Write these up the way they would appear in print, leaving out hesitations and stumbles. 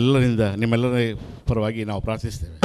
ನಿಮ್ಮೆಲ್ಲರ ಪರವಾಗಿ ನಾವು ಪ್ರಾರ್ಥಿಸ್ತೇವೆ.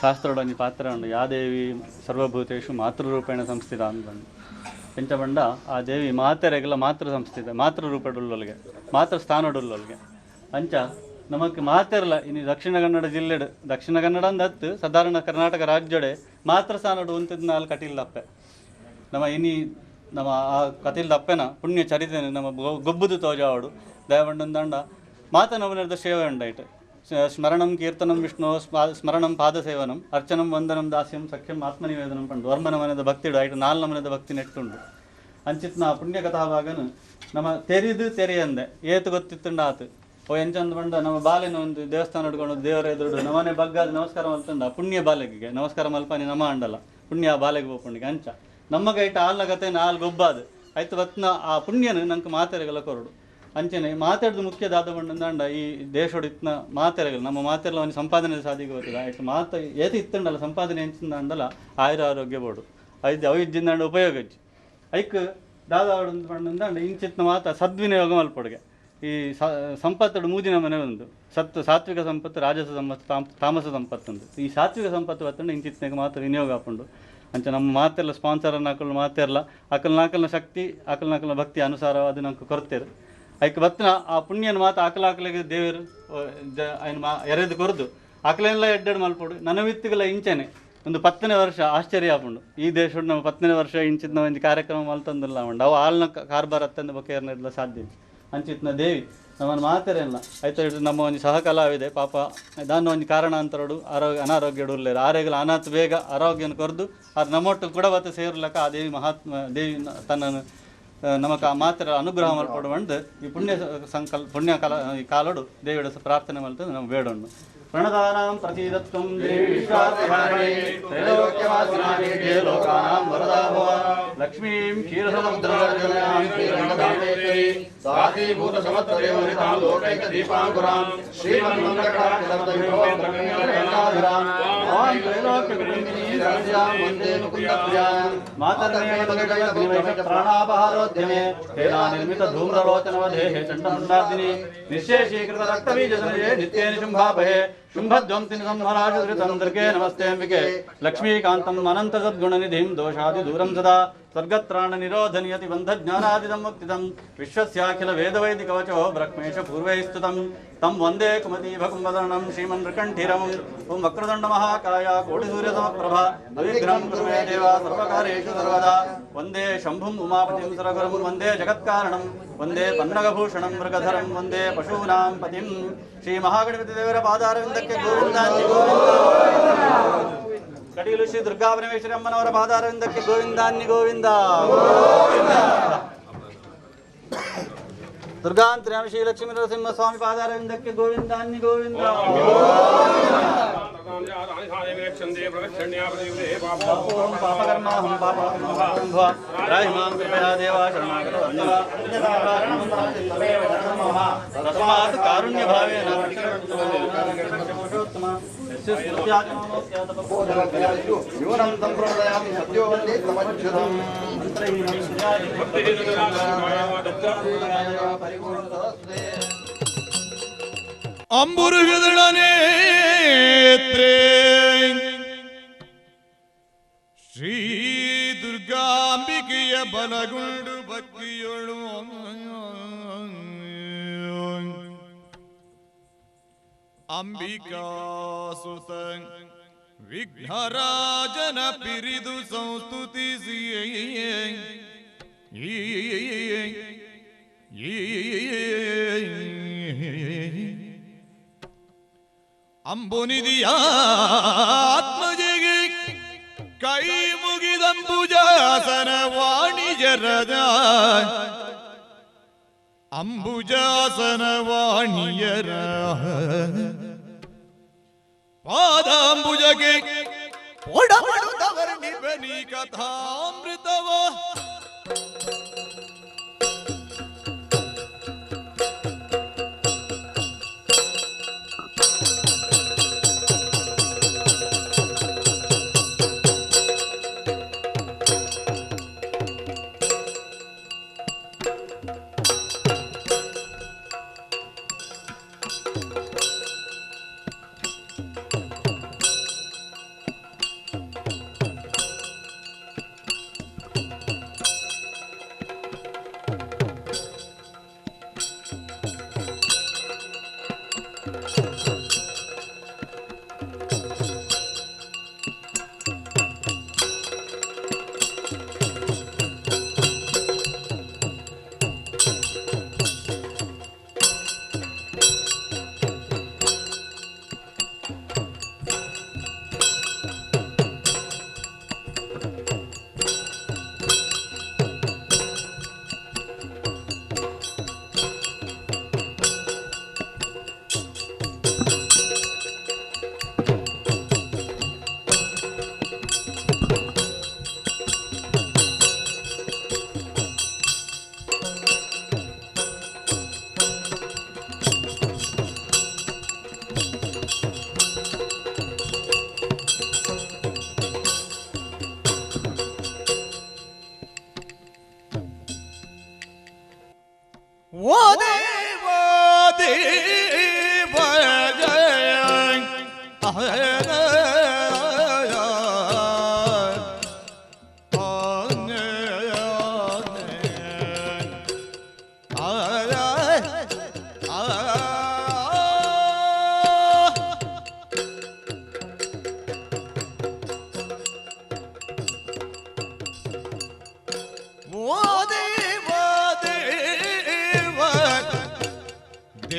ಶಾಸ್ತ್ರಡನಿ ಪಾತ್ರ ಉಂಡು ಯಾ ದೇವಿ ಸರ್ವಭೂತೇಶು ಮಾತೃರೂಪೇಣ ಸಂಸ್ಥಿತ ಅಂದ್ಬಂದು ಎಂಚ ಆ ದೇವಿ ಮಾತೆರೆಗೆಲ್ಲ ಮಾತೃ ಸಂಸ್ಥಿತ ಮಾತೃ ರೂಪಡುಳ್ಳೊಲ್ಗೆ ಮಾತೃ ಸ್ಥಾನಡುಳ್ಳೊಲ್ಗೆ ಅಂಚ ನಮಕ್ ಮಾತೆರ್ಲ ಇನ್ನು ದಕ್ಷಿಣ ಕನ್ನಡ ಜಿಲ್ಲೆಡು ದಕ್ಷಿಣ ಕನ್ನಡ ಅಂದತ್ತು ಸಾಧಾರಣ ಕರ್ನಾಟಕ ರಾಜ್ಯಡೆ ಮಾತೃ ಸ್ಥಾನಡು ಉಂತಿದ್ ನಾಲ್ ಕಟಿಲ್ಲಪ್ಪೆ ನಮ್ಮ ಇನಿ ನಮ್ಮ ಆ ಕತಿಲ್ದಪ್ಪೆನ ಪುಣ್ಯ ಚರಿತೇನೆ ನಮ್ಮ ಗೊಬ್ಬುದು ತೋಜಾವಡು ದಯವಂಡ ಮಾತನವನದ ಸೇವೆ ಉಂಡಾಯ್ತು ಸ್ಮರಣಂ ಕೀರ್ತನಂ ವಿಷ್ಣು ಸ್ಮರಣಂ ಪಾದಸೇವನಂ ಅರ್ಚನಂ ವಂದನಂ ದಾಸ್ಯಂ ಸಖ್ಯಂ ಆತ್ಮನಿವೇದನಂ ಪಂಡು ವರ್ಮನ ಮನೆದ ಭಕ್ತಿಡು ಆಯ್ತು ನಾಲ್ನ ಮನೆದ ಭಕ್ತಿ ನೆಟ್ಟುಂಡು ಅಂಚಿತ್ನ ಪುಣ್ಯ ಕಥಾಭಾಗನು ನಮ್ಮ ತೆರಿದು ತೆರೆಯಂದೆ ಏತು ಗೊತ್ತಿತ್ತುಂಡ ಆತು ಓ ಎಂಚಂದ ಬಂಡ ನಮ್ಮ ಬಾಲೆನ ಒಂದು ದೇವಸ್ಥಾನ ಹಿಡ್ಕೊಂಡು ದೇವರ ಎದುರು ನಮ್ಮನೆ ಬಗ್ಗಾದ ನಮಸ್ಕಾರ ಮಲ್ತಂಡ ಪುಣ್ಯ ಬಾಲೆಗೆ ನಮಸ್ಕಾರ ಮಲ್ಪನಿ ನಮ ಅಂಡಲ್ಲ ಪುಣ್ಯ ಬಾಲೆಗೆ ಹೋಗ್ಪುಣ್ಣಿಗೆ ಅಂಚ ನಮ್ಮ ಗೈಟ ಆಲ್ನ ಕತೆ ನಾಲ್ ಗೊಬ್ಬಾದು ಆಯ್ತು ಬತ್ನ ಆ ಪುಣ್ಯನು ನಂಗೆ ಮಾತೆರೆಗೆಲ್ಲ ಕೊರಡು ಅಂಚನೆ ಮಾತಾಡ್ದು ಮುಖ್ಯದಾದ ಬಂದಂಡ ಈ ದೇಶೋಡಿತ್ನ ಮಾತೆರೆಗಳು ನಮ್ಮ ಮಾತೆಲ್ಲ ಅವನಿಗೆ ಸಂಪಾದನೆ ಸಾಧಿಗೆ ಹೋಗ್ತದೆ ಆಯ್ತು ಮಾತು ಏತಿ ಇತ್ತಂಡಲ್ಲ ಸಂಪಾದನೆ ಹೆಂಚಿಂದ ಅಂಡಲ್ಲ ಆಯುರ ಆರೋಗ್ಯ ಬೋಡು ಐದು ಅವಿದ್ದಿಂದ ಉಪಯೋಗ ಐಕ್ ದಾದ ಬಂದಂಡ ಇಂಚಿತ್ನ ಮಾತ ಸದ್ವಿನಿಯೋಗ ಮಲ್ಪೊಡ್ಗೆ ಈ ಸಂಪತ್ತು ಮೂಜಿನ ಮನೆ ಒಂದು ಸಾತ್ವಿಕ ಸಂಪತ್ತು, ರಾಜಸ ಸಂಪತ್ತು, ತಾಮಸ ಸಂಪತ್ತು ಒಂದು. ಈ ಸಾತ್ವಿಕ ಸಂಪತ್ತು ಬತ್ತಂಡು ಇಂಚಿತ್ನಾಗ ಮಾತ್ರ ವಿನಿಯೋಗ ಹಾಕೊಂಡು ಅಂಚ ನಮ್ಮ ಮಾತೆಲ್ಲ ಸ್ಪಾನ್ಸರನ್ನು ಹಾಕಲು ಮಾತೆಲ್ಲ ಆಕಲ್ನ ಶಕ್ತಿ ಆಕಲ್ನ ಭಕ್ತಿ ಅನುಸಾರ ಅದು ನಂಗೆ ಕೊರತೇರು ಐಕ್ ಬತ್ತನ ಆ ಪುಣ್ಯನ ಮಾತು ಆಕಲಿಗೆ ದೇವರು ಎರೆದು ಕೊರದು ಆಕಲೆಲ್ಲ ಎಡ್ಡೆಡು ಮಲ್ಪಡು ನನ್ನ ವಿತ್ತಿಗೆಲ್ಲ ಇಂಚನೆ ಒಂದು 10ನೇ ವರ್ಷ ಆಶ್ಚರ್ಯ ಆಪುಂಡು ಈ ದೇಶದ ನಾವು 10ನೇ ವರ್ಷ ಇಂಚಿನ ಒಂದು ಕಾರ್ಯಕ್ರಮ ಮಲ್ತಂದಿಲ್ಲ ಉಂಡು ಅವು ಹಾಲ್ನ ಕಾರ್ಬಾರ್ ಹತ್ತಂದು ಬಕೆರ್ನೆಲ್ಲ ಸಾಧ್ಯ ಅಂಚಿತ್ನ ದೇವಿ ನಮ್ಮನ್ನು ಮಾತಾರೇಲ್ಲ ಆಯ್ತು. ನಮ್ಮ ಒಂದು ಸಹಕಲಾವಿದೆ ಪಾಪ ದಾನ ಒಂದು ಕಾರಣಾಂತರಡು ಅನಾರೋಗ್ಯಡು ಉಳ್ಳೇರು ಆರೋಗ್ಯ ಅನಾಥ ಬೇಗ ಆರೋಗ್ಯನ ಕೊರದು ಅದು ನಮ್ಮೊಟ್ಟು ಕೂಡ ಬತ್ತ ಸೇರ್ಲಕ್ಕ ಆ ದೇವಿ ದೇವಿ ತನ್ನ ನಮಕ ಮಾತ್ರ ಅನುಗ್ರಹ ಮಲ್ಪಡುವಂಡು ಈ ಪುಣ್ಯ ಕಾಲಡು ದೇವಿಡ ಪ್ರಾರ್ಥನೆ ಮಲ್ತಂದು ನಾವು ಬೇಡೋಣ. ಪ್ರಣದಾನಾಂ ಪ್ರತೀದತ್ವಂ ದೇವಿ ವಿಶ್ವಾರ್ತಿಹಾರಿಣಿ ತ್ರೈಲೋಕ್ಯವಾಸಿನಾನೇಕೆ ಲೋಕಾನಾಂ ವರದಾ ಭವ ಲಕ್ಷ್ಮೀಂ ಕ್ಷೀರಸಮುದ್ರರಾಜನಾಂ ಶ್ರೀರಂಗಧಾಮೇಶ್ವರಿ ಸಾಧೀಭೂತ ಸಮತ್ವದೇವನಿತಾಂ ಲೋಕೈಕ ದೀಪಾಂಕುರಾಂ ಶ್ರೀಮನ್ಮಂಗಲಕಟಾಕ್ಷಲಬ್ಧವಿಭವಂ ಬ್ರಹ್ಮಣ್ಯರಾಂ ಓಂ ತ್ರೈಲೋಕ್ಯಕುಟುಂಬಿನೀ ಸರ್ವ್ಯಾಂ ವಂದೇ ಮುಕುಂದಪ್ರಿಯಾಂ ಮಾತರ್ಮೇವ ಪ್ರಾಣಾಪಹಾರೋದ್ಯಮೆ ಹೇನಾ ನಿರ್ಮಿತ ಧೂಮ್ರಲೋಚನವಧೇ ಹೇ ಚಂಡಮುಂಡಾರ್ದಿನಿ ನಿಶ್ಶೇಷೀಕೃತ ರಕ್ತಬೀಜಸನಯೇ ನಿತ್ಯೇನ ಶುಂಭಾಪಹೇ ಶುಂಭಧ್ವಂಸಿನಿ ಸಂಹರಾಜುರಿತಂದ್ರಕೆ ನಮಸ್ತೆ ಅಂಬಿಕೆ ಲಕ್ಷ್ಮೀಕಾಂತಂ ಅನಂತ ಸದ್ಗುಣನಿಧಿಂ ದೋಷಾದಿ ದೂರಂ ಸದಾ ಸ್ವರ್ಗತ್ರಾಣ ನಿರೋಧನಿಯತಿ ಬಂಧ ಜ್ಞಾನಾದಿದಂ ಮುಕ್ತಿದಂ ವಿಶ್ವಸ್ಯಾಖಿಲ ವೇದವೈದಿ ಕವಚೋ ಬ್ರಹ್ಮೇಶ ಪೂರ್ವೈಸ್ತುತಂ ತಂ ವಂದೇ ಕುಮತೀಭಕುಂಭಧರಣಂ ಶ್ರೀಮನ್ಮೃಕಂಠಿರಂ ಓಂ ವಕ್ರದಂಡ ಮಹಾಕಾಯ ಕೋಟಿ ಸೂರ್ಯ ಸಮಪ್ರಭ ಅವಿಘ್ನಂ ಕುರು ಮೇ ದೇವ ಸರ್ವಕಾರ್ಯೇಷು ಸರ್ವದಾ ವಂದೇ ಶಂಭುಂ ಉಮಾಪತಿಂ ಸರಗುರುಂ ವಂದೇ ಜಗತ್ಕಾರಣಂ ವಂದೇ ಪನ್ನಗಭೂಷಣಂ ಮೃಗಧರಂ ವಂದೇ ಪಶೂನಾಂ ಪತಿಂ ಶ್ರೀ ಮಹಾಗಣಪತಿ ದೇವರ ಪಾದಾರವಿಂದಕ್ಕೆ ಗೋವಿಂದ ಕಟೀಲು ಶ್ರೀ ದುರ್ಗಾಪರಮೇಶ್ವರಿ ಅಮ್ಮನವರ ಪಾದಾರವಿಂದಕ್ಕೆ ಗೋವಿಂದಾನ್ಯ ಗೋವಿಂದ. ದುರ್ಗಾಂತರ್ಯಾಮಿ ಶ್ರೀ ಲಕ್ಷ್ಮೀ ನರಸಿಂಹ ಸ್ವಾಮಿ ಪಾದಾರವಿಂದಕ್ಕೆ ಗೋವಿಂದಾನ್ಯ ಗೋವಿಂದ. ಪಾಪಕರ್ಮಾಹಂ ಪಾಪಕರ್ಮ ರಾಹಿಮಾಂ ಕೃಪಯಾ ದೇವ ಶರಣಾಗತ ತಸ್ಮಾತ್ ಕಾರುಣ್ಯ ಭಾವೇನ ಅಂಬುರುಗದಳನೇತ್ರೇ ಶ್ರೀ ದುರ್ಗಾಂಬಿಕೆಯ ಬಲಗುಂಡು ಭಕ್ತಿಯೊಳು ಅಂಬಿಕಾಸುತ ವಿಘ್ನರಾಜನ ಪಿರಿದು ಸಂಸ್ತುತಿಸಿ ಅಂಬುನಿಧಿಯ ಆತ್ಮಜೆಗೆ ಕೈ ಮುಗಿದಂಬುಜಾಸನ ವಾಣಿಜರದ ಅಂಬುಜಾಸನ ವಾಣಿಯರ ಪಾದಾಂಬುಜಗೆ ಒಡಮಡುತ್ತವರ್ಣಿಪನಿ ಕಥಾಮೃತವ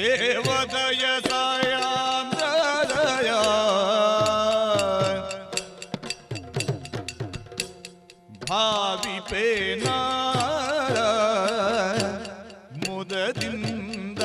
ದೇವದಯ ಸಾಯಾಂದ್ರದಯ ಭಾವಿಪೇನ ಮುದದಿಂದ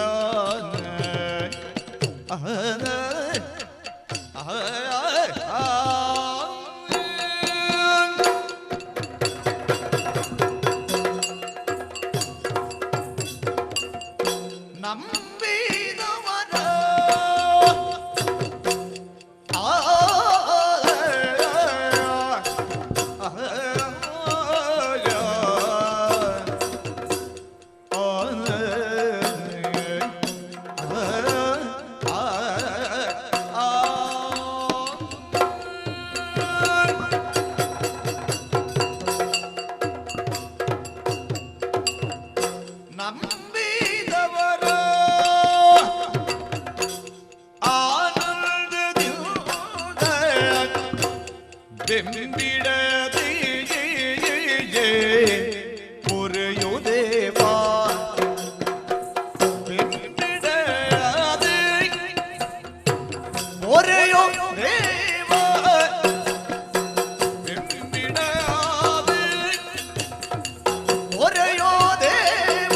ನಂಬಿದವರ ನಂಬಿದವರ ಆನಂದದಿಂದ ಬೆಂಬಿಡದೆ ಪುರೆಯುದೇವಾ ಬೆಂಬಿಡದೆ ಪೊರೆಯೋ ದೇವ ಬೆಂಬಿಡದೆ ಪೊರೆಯೋ ದೇವ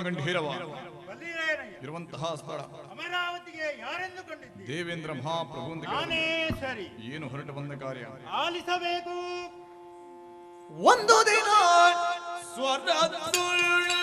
ಗಂಭೀರವ ಬಲ್ಲಿರೇನಯ್ಯ, ಇರುವಂತಹ ಸ್ಥಳ ಅಮರಾವತಿಗೆ ಯಾರೆಂದು ಕೊಂಡಿದ್ದೀರಿ? ದೇವೇಂದ್ರ ಮಹಾಪ್ರಭು ಅಂತ ನಾನೇ ಸರಿ. ಏನು ಹೊರಟು ಬಂದ ಕಾರ್ಯ ಆಲಿಸಬೇಕು. ಒಂದು ದಿನ ಸ್ವರದೊಳಗೆ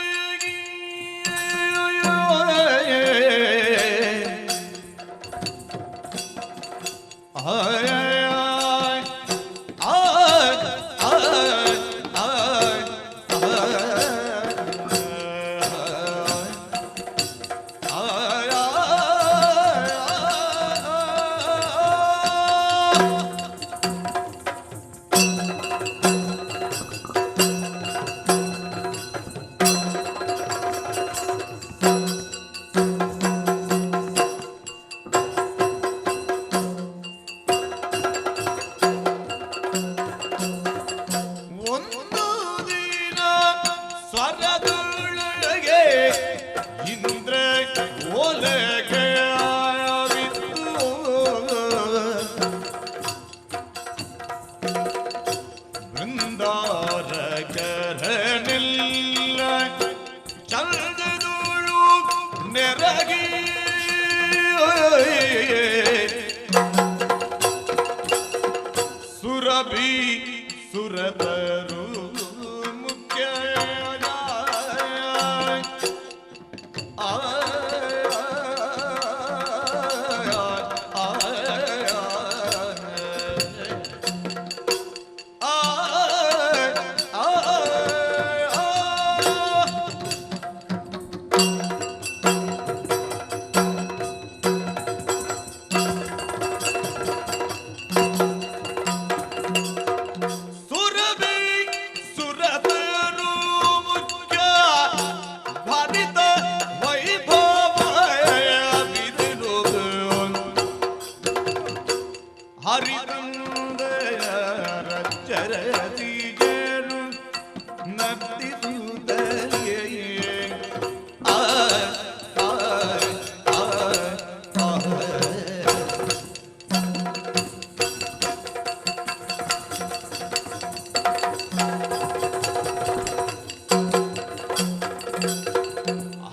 ಇಂದ್ರ ಓಲಗೆ ಆವಿತ್ತು. ಬೃಂದಾರಕರನಿಲ್ಲ ಚಂದದೋಳು ನೆರಗಿ ಸುರಭಿ ಸುರತರು ಮುಖ್ಯ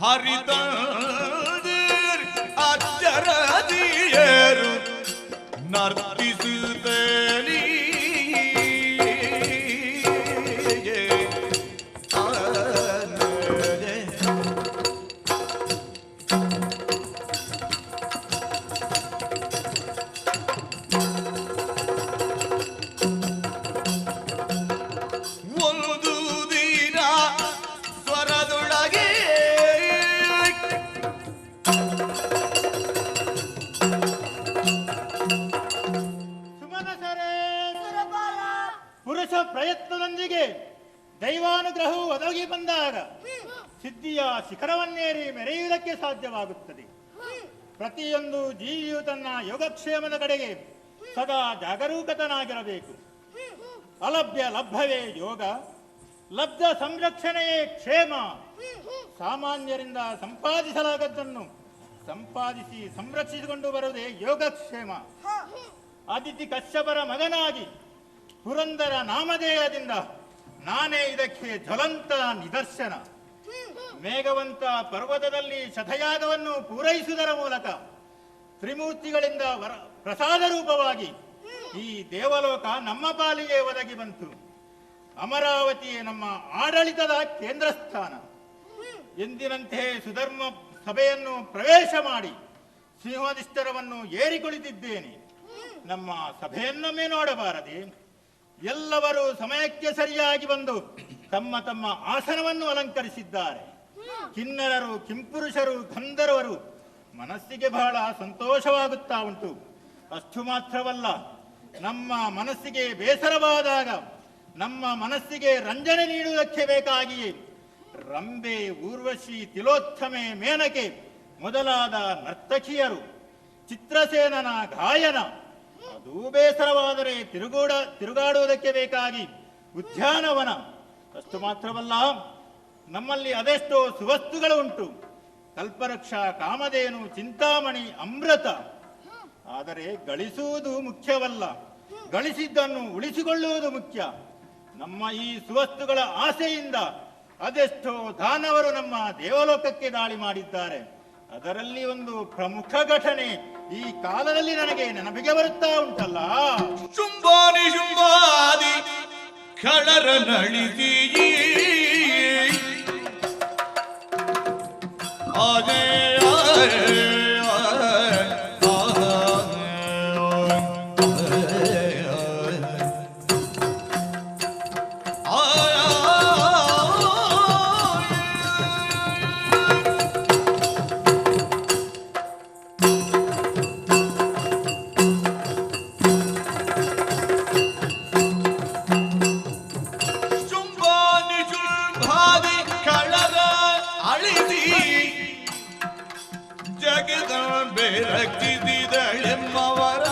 ಹರಿದರ್ ಅಚ್ಚರದಿಯರು ನರ್ತಿಸುತ್ತಲೀ ಒಂದು ದಿನ ಸ್ವರದೊಳಗೆ ಪುರುಷ ಪ್ರಯತ್ನದೊಂದಿಗೆ ದೈವಾನುಗ್ರಹವು ಒದಗಿ ಬಂದಾಗ ಸಿದ್ಧಿಯ ಶಿಖರವನ್ನೇರಿ ಮೆರೆಯುವುದಕ್ಕೆ ಸಾಧ್ಯವಾಗುತ್ತದೆ. ಪ್ರತಿಯೊಂದು ಜೀವಿಯು ತನ್ನ ಯೋಗಕ್ಷೇಮದ ಕಡೆಗೆ ಸದಾ ಜಾಗರೂಕತನಾಗಿರಬೇಕು. ಅಲಭ್ಯ ಲಭ್ಯವೇ ಯೋಗ, ಲಬ್ಧ ಸಂರಕ್ಷಣೆಯೇ ಕ್ಷೇಮ. ಸಾಮಾನ್ಯರಿಂದ ಸಂಪಾದಿಸಲಾಗದ್ದನ್ನು ಸಂಪಾದಿಸಿ ಸಂರಕ್ಷಿಸಿಕೊಂಡು ಬರುವುದೇ ಯೋಗಕ್ಷೇಮ. ಅದಿತಿ ಕಶ್ಯಪರ ಮಗನಾಗಿ ಪುರಂದರ ನಾಮಧೇಯದಿಂದ ನಾನೇ ಇದಕ್ಕೆ ಜ್ವಲಂತ ನಿದರ್ಶನ. ಮೇಘವಂತ ಪರ್ವತದಲ್ಲಿ ಶತಯಾಗವನ್ನು ಪೂರೈಸುವುದರ ಮೂಲಕ ತ್ರಿಮೂರ್ತಿಗಳಿಂದ ಪ್ರಸಾದ ರೂಪವಾಗಿ ಈ ದೇವಲೋಕ ನಮ್ಮ ಪಾಲಿಗೆ ಒದಗಿ ಬಂತು. ಅಮರಾವತಿಯೇ ನಮ್ಮ ಆಡಳಿತದ ಕೇಂದ್ರ ಸ್ಥಾನ. ಎಂದಿನಂತೆ ಸುಧರ್ಮ ಸಭೆಯನ್ನು ಪ್ರವೇಶ ಮಾಡಿ ಸಿಂಹಾಧಿಷ್ಠರವನ್ನು ಏರಿ ಕುಳಿತಿದ್ದೇನೆ. ನಮ್ಮ ಸಭೆಯನ್ನೊಮ್ಮೆ ನೋಡಬಾರದೆ? ಎಲ್ಲರೂ ಸಮಯಕ್ಕೆ ಸರಿಯಾಗಿ ಬಂದು ತಮ್ಮ ತಮ್ಮ ಆಸನವನ್ನು ಅಲಂಕರಿಸಿದ್ದಾರೆ. ಕಿನ್ನರರು, ಕಿಂಪುರುಷರು, ಗಂಧರ್ವರು. ಮನಸ್ಸಿಗೆ ಬಹಳ ಸಂತೋಷವಾಗುತ್ತಾ ಉಂಟು. ಅಷ್ಟು ಮಾತ್ರವಲ್ಲ, ನಮ್ಮ ಮನಸ್ಸಿಗೆ ಬೇಸರವಾದಾಗ ನಮ್ಮ ಮನಸ್ಸಿಗೆ ರಂಜನೆ ನೀಡುವುದಕ್ಕೆ ಬೇಕಾಗಿಯೇ ರಂಬೆ, ಊರ್ವಶಿ, ತಿಲೋತ್ತಮೆ, ಮೇನಕೆ ಮೊದಲಾದ ನರ್ತಕಿಯರು, ಚಿತ್ರಸೇನನ ಗಾಯನ, ಅದೂ ಬೇಸರವಾದರೆ ತಿರುಗಾಡುವುದಕ್ಕೆ ಬೇಕಾಗಿ ಉದ್ಯಾನವನ. ಅಷ್ಟು ಮಾತ್ರವಲ್ಲ, ನಮ್ಮಲ್ಲಿ ಅದೆಷ್ಟೋ ಸುವಸ್ತುಗಳು ಉಂಟು. ಕಲ್ಪವೃಕ್ಷ, ಕಾಮಧೇನು, ಚಿಂತಾಮಣಿ, ಅಮೃತ. ಆದರೆ ಗಳಿಸುವುದು ಮುಖ್ಯವಲ್ಲ, ಗಳಿಸಿದ್ದನ್ನು ಉಳಿಸಿಕೊಳ್ಳುವುದು ಮುಖ್ಯ. ನಮ್ಮ ಈ ಸುವಸ್ತುಗಳ ಆಸೆಯಿಂದ ಅದೆಷ್ಟೋ ದಾನವರು ನಮ್ಮ ದೇವಲೋಕಕ್ಕೆ ದಾಳಿ ಮಾಡಿದ್ದಾರೆ. ಅದರಲ್ಲಿ ಒಂದು ಪ್ರಮುಖ ಘಟನೆ ಈ ಕಾಲದಲ್ಲಿ ನನಗೆ ನೆನಪಿಗೆ ಬರುತ್ತಾ ಉಂಟಲ್ಲ. ಶುಂಭಾನಿ ಶುಂಭಾದಿ ಖಳರ ನಳಿತಿ ಜಗದ ಬಿರಕ್ಕಿದೆ ಎಂಬವರ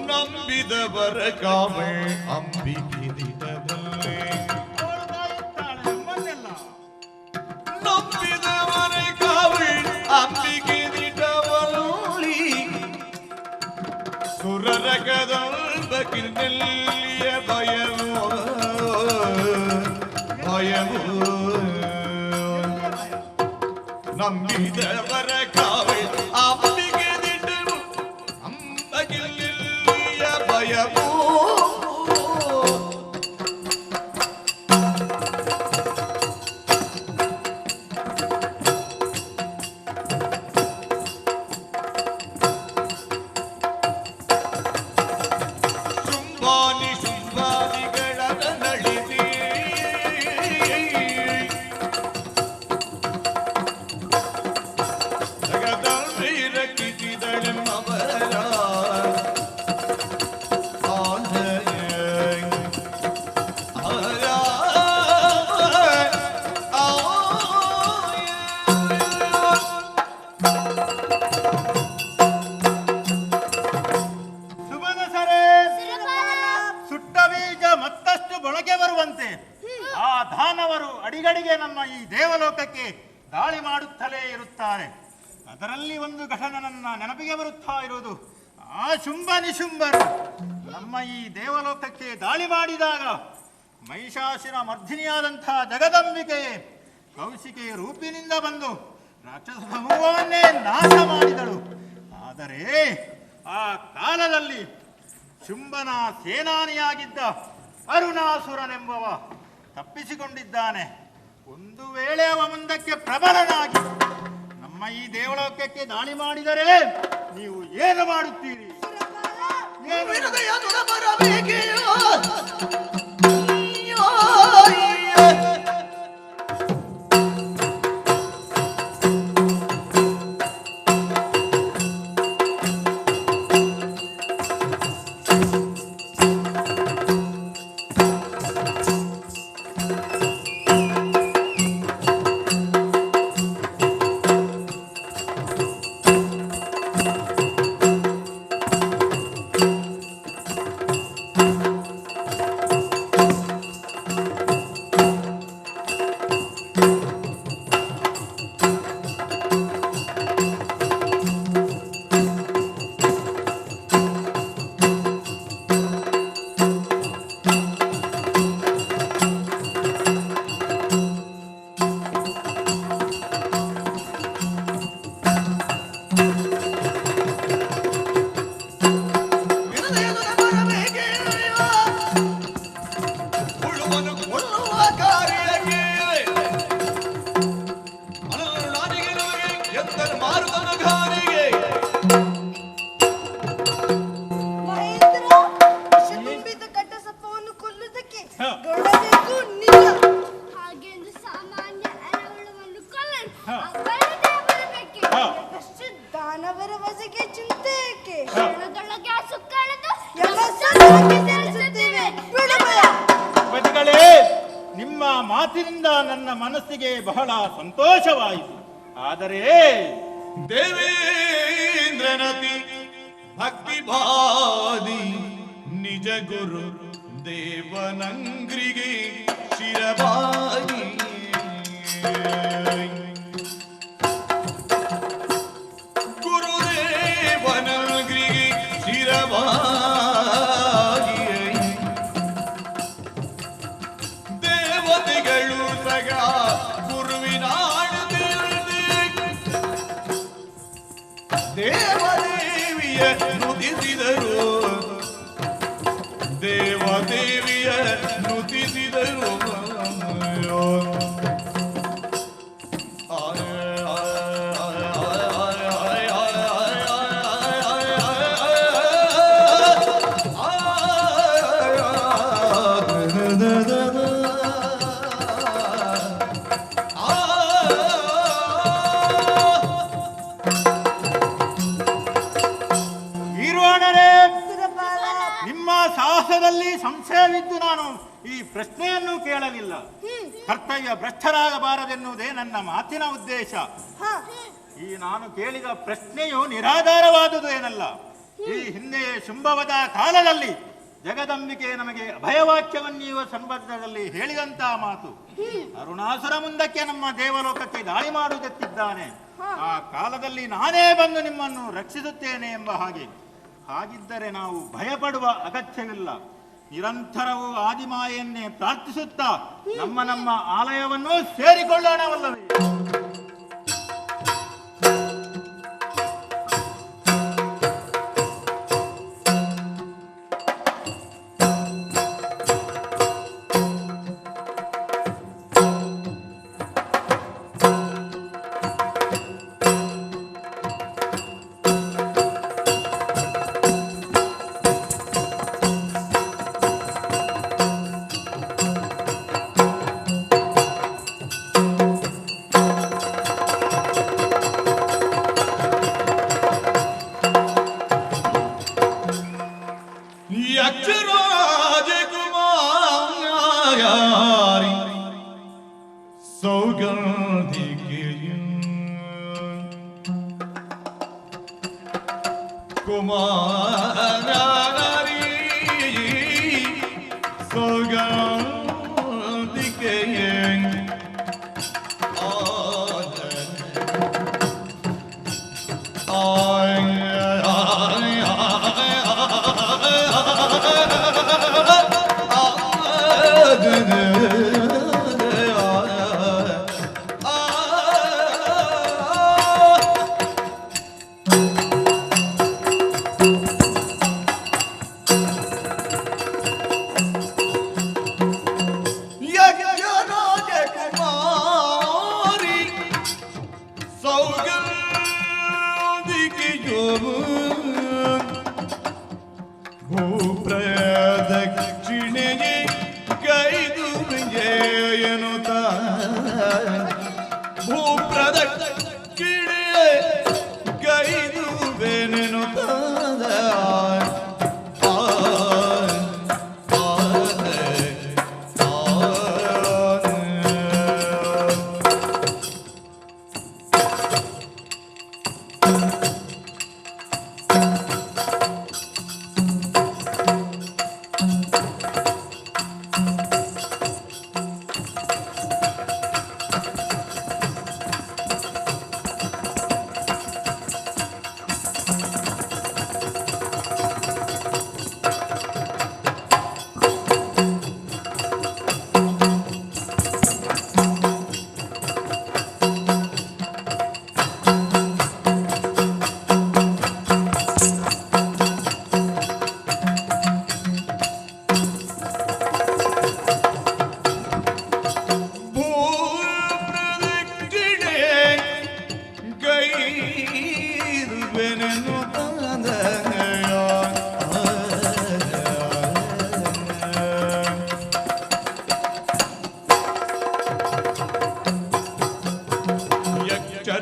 ನಂಬಿದವರ ಕಾವೇ ಅಂಬಿಗಿರಿದವಲ್ಲೇ ನಂಬಿದವರ ಕಾವೇ ಅಂಬಿಗಿರಿದವಲ್ಲಿ ಸುರರ ಕದಂಬಕಿರ್ನೆಲ್ಲಿಯ ಭಯವೋ ಭಯವೋ ನಂಬಿದವರ ಕಾವೇ ಅಂಬಿಗಿರಿದವು ಅಂಬಗಿಲ್ಲಿಯ ಭಯವೋ ಅಡಿಗಡಿಗೆ ನಮ್ಮ ಈ ದೇವಲೋಕಕ್ಕೆ ದಾಳಿ ಮಾಡುತ್ತಲೇ ಇರುತ್ತಾರೆ. ಅದರಲ್ಲಿ ಒಂದು ಘಟನೆ ನನ್ನ ನೆನಪಿಗೆ ಬರುತ್ತಾ ಇರುವುದು, ಆ ಶುಂಭ ನಿಶುಂಭರು ನಮ್ಮ ಈ ದೇವಲೋಕಕ್ಕೆ ದಾಳಿ ಮಾಡಿದಾಗ ಮಹಿಷಾಸುರ ಮರ್ಧಿನಿಯಾದಂತಹ ಜಗದಂಬಿಕೆಯೇ ಕೌಶಿಕೆಯ ರೂಪಿನಿಂದ ಬಂದು ರಾಕ್ಷಸ ಸಮೂಹವನ್ನೇ ನಾಶ ಮಾಡಿದಳು. ಆದರೆ ಆ ಕಾಲದಲ್ಲಿ ಶುಂಭನ ಸೇನಾನಿಯಾಗಿದ್ದ ಅರುಣಾಸುರನೆಂಬವ ತಪ್ಪಿಸಿಕೊಂಡಿದ್ದಾನೆ. ಒಂದು ವೇಳೆ ಅವ ಮುಂದಕ್ಕೆ ಪ್ರಬಲನಾಗಿ ನಮ್ಮ ಈ ದೇವಲೋಕಕ್ಕೆ ದಾಳಿ ಮಾಡಿದರೆ ನೀವು ಏನು ಮಾಡುತ್ತೀರಿ? ನಿಮ್ಮ ಮಾತಿನಿಂದ ನನ್ನ ಮನಸ್ಸಿಗೆ ಬಹಳ ಸಂತೋಷವಾಯಿತು. ಆದರೆ ದೇವೇಂದ್ರನತಿ ಭಕ್ತಿ ಬಾದಿ ನಿಜ ಗುರು ದೇವನಂಗ್ರಿಗೆ ಶಿರಬಾಗಿ ಗುರುದೇವನಂಗ್ರಿಗೆ ಶಿರಬಾಗಿ ದೇವತೆಗಳು ಸಗ ಗುರುವಿನಾಡು ದೇವದೇವಿಯ ನುಡಿಸಿದರು ದೇವದೇವಿಯ ನುಡಿಸಿದರು ಸಾಹಸದಲ್ಲಿ ಸಂಶಯವಿದ್ದು ನಾನು ಈ ಪ್ರಶ್ನೆಯನ್ನು ಕೇಳಲಿಲ್ಲ. ಕರ್ತವ್ಯ ಭ್ರಷ್ಟರಾಗಬಾರದೆನ್ನುವುದೇ ನನ್ನ ಮಾತಿನ ಉದ್ದೇಶ. ಈ ನಾನು ಕೇಳಿದ ಪ್ರಶ್ನೆಯು ನಿರಾಧಾರವಾದುದು ಏನಲ್ಲ. ಈ ಹಿಂದೆ ಶುಂಭವದ ಕಾಲದಲ್ಲಿ ಜಗದಂಬಿಕೆ ನಮಗೆ ಅಭಯವಾಕ್ಯವನ್ನೀಯುವ ಸಂದರ್ಭದಲ್ಲಿ ಹೇಳಿದಂತಹ ಮಾತು, ಅರುಣಾಸುರ ಮುಂದಕ್ಕೆ ನಮ್ಮ ದೇವಲೋಕಕ್ಕೆ ದಾಳಿ ಮಾಡುವುದಕ್ಕಿದ್ದಾನೆ, ಆ ಕಾಲದಲ್ಲಿ ನಾನೇ ಬಂದು ನಿಮ್ಮನ್ನು ರಕ್ಷಿಸುತ್ತೇನೆ ಎಂಬ ಹಾಗೆ. ಹಾಗಿದ್ದರೆ ನಾವು ಭಯಪಡುವ ಅಗತ್ಯವಿಲ್ಲ. ನಿರಂತರವೂ ಆದಿಮಾಯನ್ನೇ ಪ್ರಾರ್ಥಿಸುತ್ತಾ ನಮ್ಮ ನಮ್ಮ ಆಲಯವನ್ನು ಸೇರಿಕೊಳ್ಳೋಣವಲ್ಲವೇ? ರಾಜಕುಮಾರಿ ಸೌಗಂಧಿಕೆಯು ಕುಮಾರಿ ಸೌಗಂಧಿಕೆಯು ಭೂಪ್ರದಕ್ಷಿಣೆಗೆ ಕೈದು ವಿಜಯನುತ ಭೂಪ್ರದಕ್ಷಿಣೆ ಕೈದು ಬೆನೆನುತ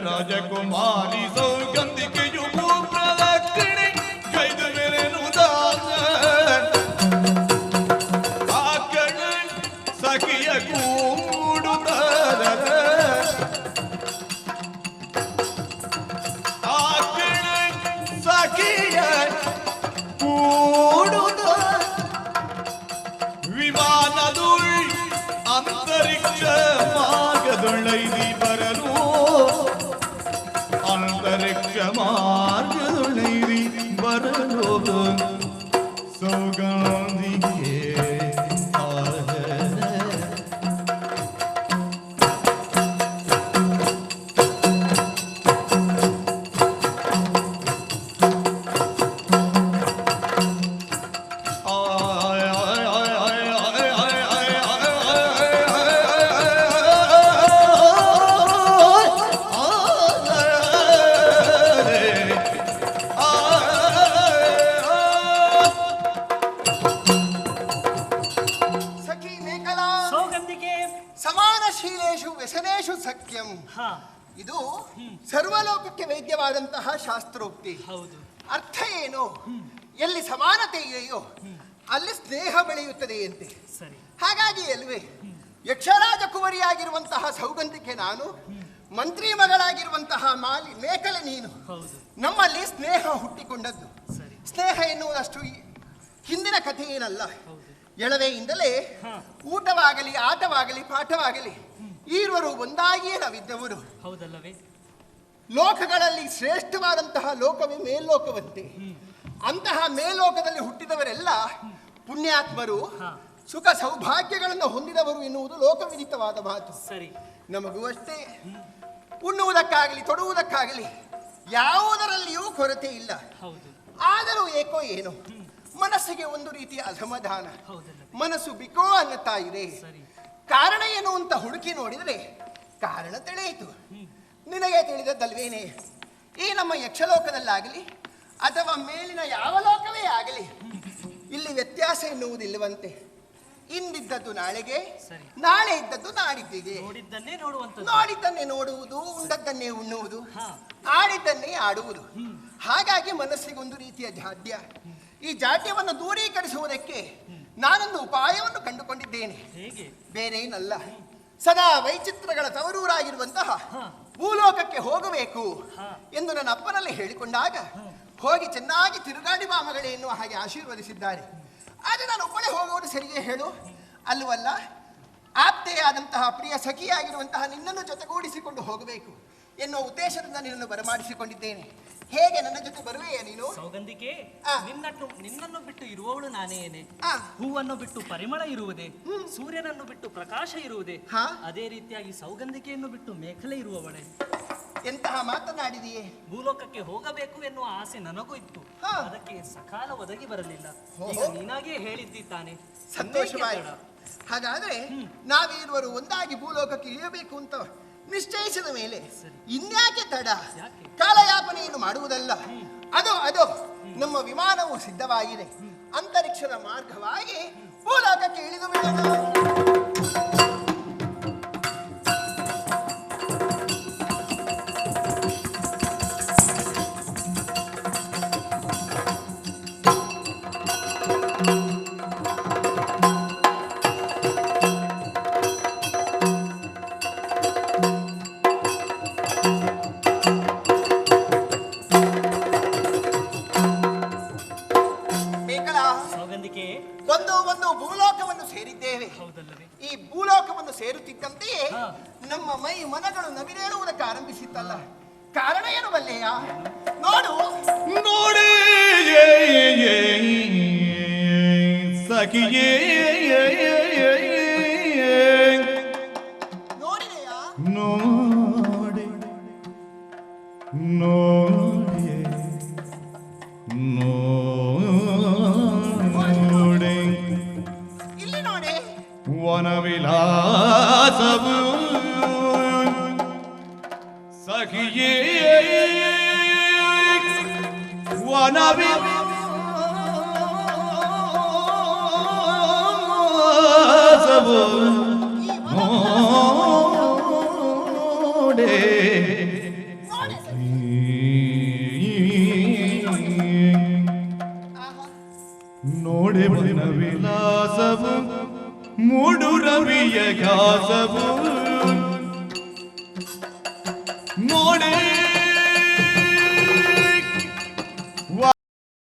ರಾಜಕುಮಾರಿ ಸೌಗಂಧಿಕೆಯು ಭೂಪ್ರದಕ್ಷಿಣೆ ಕೈದು ಬೆರೆನುತ ಆಕಳ ಸಖಿಯ ಕೂಡುತ್ತಾರ ಆಕಳ ಸಖಿಯ ಕೂಡುತ್ತ ಅಂತರಿಕ್ಷ ಮಾರ್ಗದೊಳೈದಿ ಬರಲು ಅಂತರಿಕ್ಷ ಮಾರ್ಗದೊಳೈದಿ ಬರಲು ಸೌಗಂಧಿಗೆ ಸಮಾನಶೀಲೇಷು ವ್ಯಸನೇಷು ಸಖ್ಯಂ. ಇದು ಸರ್ವಲೋಕಕ್ಕೆ ವೇದ್ಯವಾದಂತಹ ಶಾಸ್ತ್ರೋಕ್ತಿ. ಅರ್ಥ ಏನು? ಎಲ್ಲಿ ಸಮಾನತೆ ಇದೆಯೋ ಅಲ್ಲಿ ಸ್ನೇಹ ಬೆಳೆಯುತ್ತದೆಯಂತೆ. ಹಾಗಾಗಿ ಅಲ್ವೇ ಯಕ್ಷರಾಜ ಕುವರಿಯಾಗಿರುವಂತಹ ಸೌಗಂಧಿಕೆ ನಾನು, ಮಂತ್ರಿ ಮಗಳಾಗಿರುವಂತಹ ಮೇಕಲೆ ನೀನು, ನಮ್ಮಲ್ಲಿ ಸ್ನೇಹ ಹುಟ್ಟಿಕೊಂಡದ್ದು. ಸ್ನೇಹ ಎನ್ನುವುದಷ್ಟು ಹಿಂದಿನ ಕಥೆ ಏನಲ್ಲ. ಎಳವೆಯಿಂದಲೇ ಊಟವಾಗಲಿ, ಆಟವಾಗಲಿ, ಪಾಠವಾಗಲಿ ಈರುವರು ಒಂದಾಗಿಯೇ ನಾವಿದ್ದವರು. ಹೌದಲ್ಲವೇ? ಲೋಕಗಳಲ್ಲಿ ಶ್ರೇಷ್ಠವಾದಂತಹ ಲೋಕವೇ ಮೇಲ್ಲೋಕವಂತೆ. ಅಂತಹ ಮೇಲ್ಲೋಕದಲ್ಲಿ ಹುಟ್ಟಿದವರೆಲ್ಲ ಪುಣ್ಯಾತ್ಮರು, ಸುಖ ಸೌಭಾಗ್ಯಗಳನ್ನು ಹೊಂದಿದವರು ಎನ್ನುವುದು ಲೋಕವಿದಿತವಾದ ಮಾತು. ಸರಿ, ನಮಗೂ ಅಷ್ಟೇ. ಉಣ್ಣುವುದಕ್ಕಾಗಲಿ ತೊಡುವುದಕ್ಕಾಗಲಿ ಯಾವುದರಲ್ಲಿಯೂ ಕೊರತೆ ಇಲ್ಲ. ಆದರೂ ಏಕೋ ಏನು ಮನಸ್ಸಿಗೆ ಒಂದು ರೀತಿಯ ಅಸಮಾಧಾನ, ಮನಸ್ಸು ಬಿಕೋ ಅನ್ನುತ್ತಾ ಇದೆ. ಕಾರಣ ಏನು ಅಂತ ಹುಡುಕಿ ನೋಡಿದರೆ ಕಾರಣ ತಿಳಿಯಿತು. ನಿನಗೆ ತಿಳಿದದ್ದಲ್ವೇನೆ, ಈ ನಮ್ಮ ಯಕ್ಷಲೋಕದಲ್ಲಾಗಲಿ ಅಥವಾ ಮೇಲಿನ ಯಾವ ಲೋಕವೇ ಆಗಲಿ ಇಲ್ಲಿ ವ್ಯತ್ಯಾಸ ಎನ್ನುವುದಿಲ್ಲವಂತೆ. ಇಂದಿದ್ದದ್ದು ನಾಳೆಗೆ, ನಾಳೆ ಇದ್ದದ್ದು ನಾಡಿದ್ದಿಗೆ. ನೋಡಿದ್ದನ್ನೇ ನೋಡುವುದು, ಉಂಡದ್ದನ್ನೇ ಉಣ್ಣುವುದು, ಆಡಿದ್ದನ್ನೇ ಆಡುವುದು. ಹಾಗಾಗಿ ಮನಸ್ಸಿಗೊಂದು ರೀತಿಯ ಜಾಡ್ಯ. ಈ ಜಾಡ್ಯವನ್ನು ದೂರೀಕರಿಸುವುದಕ್ಕೆ ನಾನೊಂದು ಉಪಾಯವನ್ನು ಕಂಡುಕೊಂಡಿದ್ದೇನೆ. ಬೇರೇನಲ್ಲ, ಸದಾ ವೈಚಿತ್ರಗಳ ತವರೂರಾಗಿರುವಂತಹ ಭೂಲೋಕಕ್ಕೆ ಹೋಗಬೇಕು ಎಂದು ನನ್ನ ಅಪ್ಪನಲ್ಲಿ ಹೇಳಿಕೊಂಡಾಗ ಹೋಗಿ ಚೆನ್ನಾಗಿ ತಿರುಗಾಡಿ ಬಾ ಮಗಳೇ ಎನ್ನುವ ಹಾಗೆ ಆಶೀರ್ವದಿಸಿದ್ದಾರೆ. ಆದರೆ ನಾನು ಒಬ್ಬಳೇ ಹೋಗುವುದು ಸರಿಯೇ ಹೇಳು? ಅಲ್ಲವಲ್ಲ, ಆಪ್ತೆಯಾದಂತಹ ಪ್ರಿಯ ಸಖಿಯಾಗಿರುವಂತಹ ನಿನ್ನನ್ನು ಜೊತೆಗೂಡಿಸಿಕೊಂಡು ಹೋಗಬೇಕು ಎನ್ನುವ ಉದ್ದೇಶದಿಂದ ನಿನ್ನನ್ನು ಬರಮಾಡಿಸಿಕೊಂಡಿದ್ದೇನೆ. ಹೇಗೆ ನನ್ನ ಜೊತೆ ಬರುವೆಯಾ ನೀನು? ಸೌಗಂಧಿಕೆ, ನಿನ್ನನ್ನು ಬಿಟ್ಟು ಇರುವವಳು ನಾನೇನೆ. ಹೂವನ್ನು ಬಿಟ್ಟು ಪರಿಮಳ ಇರುವುದೇ, ಸೂರ್ಯನನ್ನು ಬಿಟ್ಟು ಪ್ರಕಾಶ ಇರುವುದೇ, ಅದೇ ರೀತಿಯಾಗಿ ಸೌಗಂಧಿಕೆಯನ್ನು ಬಿಟ್ಟು ಮೇಖಲೆ ಇರುವವಳೆ. ಎಂತಹ ಮಾತನಾಡಿದೆಯೇ? ಭೂಲೋಕಕ್ಕೆ ಹೋಗಬೇಕು ಎನ್ನುವ ಆಸೆ ನನಗೂ ಇತ್ತು, ಅದಕ್ಕೆ ಸಕಾಲ ಒದಗಿ ಬರಲಿಲ್ಲ. ಈಗ ನೀನಾಗೇ ಹೇಳಿದ್ದಿ ತಾನೆ. ಸಂತೋಷವಾಯಿತು. ಹಾಗಾದ್ರೆ ನಾವಿರುವರು ಒಂದಾಗಿ ಭೂಲೋಕಕ್ಕೆ ಇಳಿಯಬೇಕು ಅಂತ ನಿಶ್ಚಯಿಸಿದ ಮೇಲೆ ಇನ್ಯಾಕೆ ತಡ? ಕಾಲಯಾಪನೆಯನ್ನು ಮಾಡುವುದಲ್ಲ. ಅದು ನಮ್ಮ ವಿಮಾನವು ಸಿದ್ಧವಾಗಿದೆ. ಅಂತರಿಕ್ಷದ ಮಾರ್ಗವಾಗಿ ಭೂಲೋಕಕ್ಕೆ ಇಳಿದು ಬಿಡೋಣ. ಒಂದು ಭೂಲೋಕವನ್ನು ಸೇರಿದ್ದೇವೆ. ಈ ಭೂಲೋಕವನ್ನು ಸೇರುತ್ತಿದ್ದಂತೆಯೇ ನಮ್ಮ ಮೈ ಮನಗಳು ನವಿರೇಳುವುದಕ್ಕೆ ಆರಂಭಿಸಿತ್ತಲ್ಲ. ಕಾರಣ ಏನು ಬಲ್ಲೆಯ? ನೋಡು ನೋಡಿ ಸಖಿಯೇ, ನೋಡಿದೆಯಾ? ನೋಡಿ ನೋಡಿ ನೋಡಿ ಇಲ್ಲಿ ನೋಡಿ. ವನವಿಲಾಸವು ಸಖಿಯೇ, ವನವಿಲಾಸವು ನೋಡೆ ನೋಡೆ ವನವಿಲಾಸವು ಮೂಡು ರವಿಯ ಘಾಸವು ನೋಡೆ